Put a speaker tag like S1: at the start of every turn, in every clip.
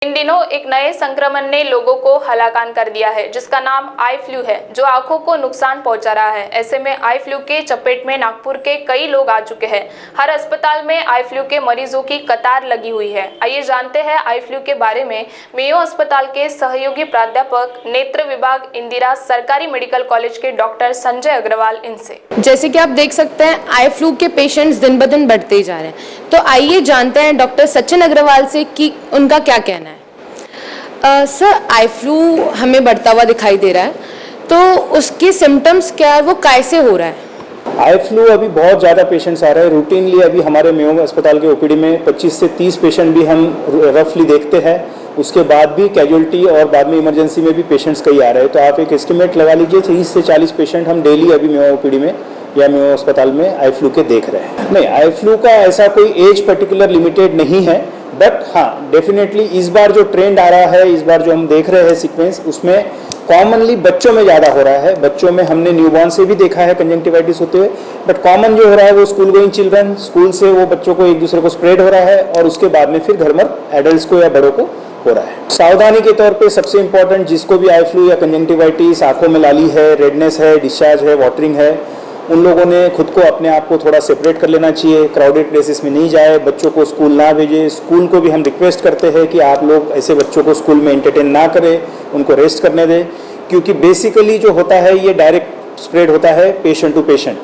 S1: इन दिनों एक नए संक्रमण ने लोगों को हलाकान कर दिया है, जिसका नाम आई फ्लू है, जो आंखों को नुकसान पहुंचा रहा है। ऐसे में आई फ्लू के चपेट में नागपुर के कई लोग आ चुके हैं। हर अस्पताल में आई फ्लू के मरीजों की कतार लगी हुई है। आइए जानते हैं आई फ्लू के बारे में मेयो अस्पताल के सहयोगी प्राध्यापक नेत्र विभाग इंदिरा सरकारी मेडिकल कॉलेज के डॉक्टर संजय अग्रवाल इनसे।
S2: जैसे कि आप देख सकते हैं आई फ्लू के पेशेंट्स दिन ब दिन बढ़ते ही जा रहे हैं। तो आइए जानते हैं डॉक्टर सचिन अग्रवाल से कि उनका क्या कहना है। सर, आई फ्लू हमें बढ़ता हुआ दिखाई दे रहा है, तो उसके सिम्टम्स क्या है, वो कैसे हो रहा है?
S3: आई फ्लू अभी बहुत ज़्यादा पेशेंट्स आ रहे हैं। रूटीनली अभी हमारे मेयो अस्पताल के ओपीडी में 25 से 30 पेशेंट भी हम रफली देखते हैं। उसके बाद भी कैजुअलिटी और बाद में इमरजेंसी में भी पेशेंट्स कई आ रहे हैं। तो आप एक एस्टिमेट लगा लीजिए 30 से 40 पेशेंट हम डेली अभी मेयो ओपीडी में या मेयो अस्पताल में आई फ्लू के देख रहे हैं। नहीं, आई फ्लू का ऐसा कोई एज पर्टिकुलर लिमिटेड नहीं है, बट हाँ डेफिनेटली इस बार जो ट्रेंड आ रहा है, इस बार जो हम देख रहे हैं सीक्वेंस, उसमें कॉमनली बच्चों में ज़्यादा हो रहा है। बच्चों में हमने न्यूबॉर्न से भी देखा है कंजंक्टिवाइटिस होते हुए, बट कॉमन जो हो रहा है वो स्कूल गोइंग चिल्ड्रन, स्कूल से वो बच्चों को एक दूसरे को स्प्रेड हो रहा है और उसके बाद में फिर घर मर एडल्ट को या बड़ों को हो रहा है। सावधानी के तौर पे सबसे इंपॉर्टेंट, जिसको भी आई फ्लू या कंजंक्टिवाइटिस, आंखों में लाली है, रेडनेस है, डिस्चार्ज है, वाटरिंग है, उन लोगों ने खुद को अपने आप को थोड़ा सेपरेट कर लेना चाहिए। क्राउडेड प्लेसेस में नहीं जाए, बच्चों को स्कूल ना भेजें। स्कूल को भी हम रिक्वेस्ट करते हैं कि आप लोग ऐसे बच्चों को स्कूल में एंटरटेन ना करें, उनको रेस्ट करने दें, क्योंकि बेसिकली जो होता है ये डायरेक्ट स्प्रेड होता है पेशेंट टू पेशेंट।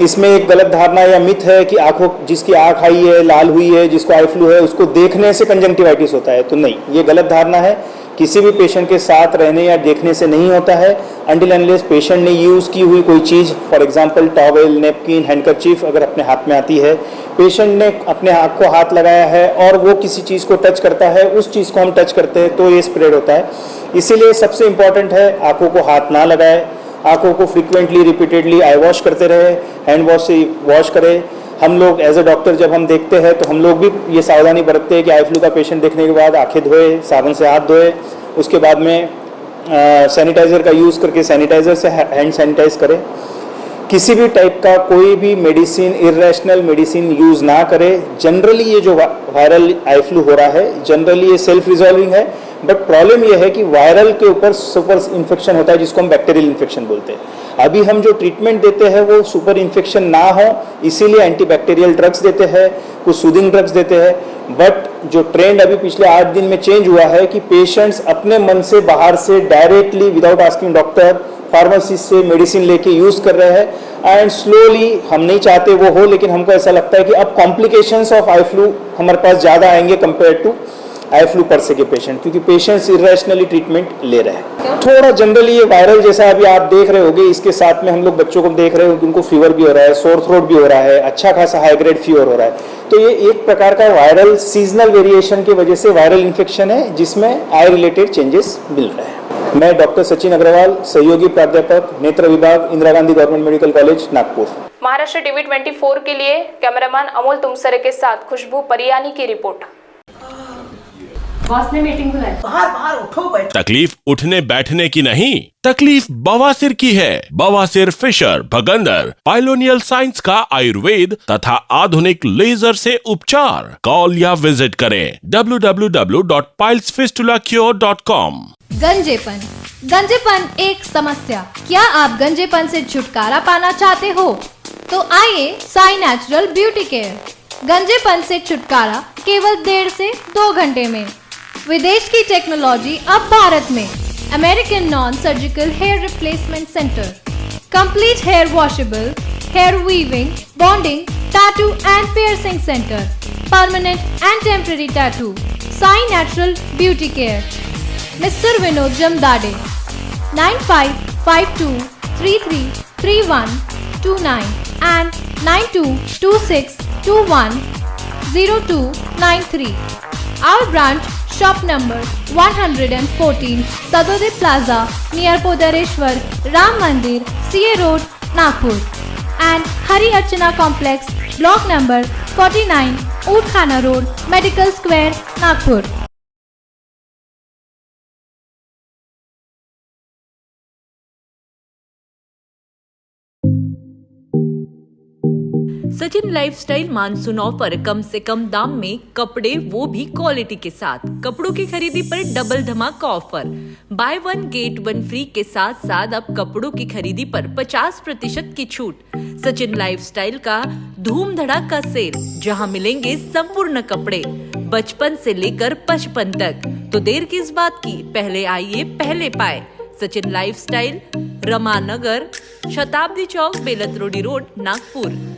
S3: इसमें एक गलत धारणा या मिथ है कि आंखों, जिसकी आंख आई है, लाल हुई है, जिसको आई फ्लू है, उसको देखने से कंजंक्टिवाइटिस होता है। तो नहीं, ये गलत धारणा है। किसी भी पेशेंट के साथ रहने या देखने से नहीं होता है। अनटिल अनलेस पेशेंट ने यूज़ की हुई कोई चीज़, for example towel, napkin, handkerchief अगर अपने हाथ में आती है, पेशेंट ने अपने हाथ को हाथ लगाया है और वो किसी चीज़ को टच करता है, उस चीज़ को हम टच करते हैं तो ये स्प्रेड होता है। इसीलिए सबसे इंपॉर्टेंट है आंखों को हाथ ना लगाए, आंखों को फ्रिक्वेंटली रिपीटेडली आई वॉश करते रहे, हैंड वॉश से वॉश करें। हम लोग एज अ डॉक्टर जब हम देखते हैं तो हम लोग भी ये सावधानी बरतते हैं कि आई फ्लू का पेशेंट देखने के बाद आंखें धोए, साबुन से हाथ धोए, उसके बाद में सैनिटाइज़र का यूज़ करके सैनिटाइज़र से हैंड सैनिटाइज करें। किसी भी टाइप का कोई भी मेडिसिन, इरेशनल मेडिसिन यूज़ ना करें। जनरली ये जो वायरल आई फ्लू हो रहा है, जनरली ये सेल्फ रिजॉल्विंग है, बट प्रॉब्लम ये है कि वायरल के ऊपर सुपर इन्फेक्शन होता है, जिसको हम बैक्टीरियल इन्फेक्शन बोलते हैं। अभी हम जो ट्रीटमेंट देते हैं वो सुपर इन्फेक्शन ना हो, इसीलिए एंटीबैक्टीरियल ड्रग्स देते हैं, कुछ सूदिंग ड्रग्स देते हैं। बट जो ट्रेंड अभी पिछले 8 दिन में चेंज हुआ है कि पेशेंट्स अपने मन से बाहर से directly without asking doctor, pharmacist से मेडिसिन लेके यूज़ कर रहे हैं। एंड स्लोली, हम नहीं चाहते वो हो, लेकिन हमको ऐसा लगता है कि अब कॉम्प्लिकेशंस ऑफ आई फ्लू हमारे पास ज़्यादा आएंगे कंपेयर टू आई फ्लू पर से के पेशेंट, क्योंकि पेशेंट्स इरेशनली ट्रीटमेंट ले रहे हैं। थोड़ा जनरली ये वायरल जैसा अभी आप देख रहे होंगे, इसके साथ में हम लोग बच्चों को देख रहे हो कि उनको फीवर भी हो रहा है, सोर थ्रोट भी हो रहा है, अच्छा खासा हाई ग्रेड फीवर हो रहा है। तो ये एक प्रकार का वायरल सीजनल वेरिएशन की वजह से वायरल इन्फेक्शन है, जिसमें आई रिलेटेड चेंजेस मिल रहे हैं। मैं डॉक्टर सचिन अग्रवाल, सहयोगी प्राध्यापक, नेत्र विभाग, Indira Gandhi government medical college, Nagpur.
S1: Maharashtra TV 24 के लिए कैमरामैन अमोल तुमसरे के साथ खुशबू परियानी की रिपोर्ट।
S4: बॉस ने मीटिंग बुलाई।
S5: बाहर उठो बैठो।
S6: तकलीफ उठने बैठने की नहीं, तकलीफ बवासीर की है। बवासीर, फिशर, भगंदर, पाइलोनियल साइंस का आयुर्वेद तथा आधुनिक लेजर से उपचार। कॉल या विजिट करें www.pilesfistulacure.com।
S7: गंजेपन एक समस्या। क्या आप गंजेपन से छुटकारा पाना चाहते हो? तो आइए साई नेचुरल ब्यूटी केयर। गंजेपन से छुटकारा केवल 1.5 से 2 घंटे में। विदेश की टेक्नोलॉजी अब भारत में। American non surgical hair replacement centre, complete hair washable, hair weaving, bonding, tattoo and piercing centre, permanent and temporary tattoo. Sai natural beauty care, mister Vinod Jamdade, 9552333129 and 9226210293. Our branch, shop number 114, Sadode Plaza, near Podareshwar Ram Mandir, CA Road, Nagpur, and Hari Archana Complex, block number 49, Utkhana Road, Medical Square, Nagpur.
S4: Sachin lifestyle monsoon offer, कम से कम दाम में कपड़े, वो भी quality के साथ। कपड़ों की खरीदी पर डबल धमाका ऑफर, बाय 1 गेट 1 फ्री के साथ साथ अब कपड़ों की खरीदी पर 50% की छूट। सचिन लाइफस्टाइल का धूम धड़ाका सेल, जहां मिलेंगे संपूर्ण कपड़े बचपन से लेकर 55 तक। तो देर किस बात की, पहले आइए पहले पाए। सचिन लाइफस्टाइल, रमानगर, शताब्दी चौक, बेलत रोडी रोड, नागपुर।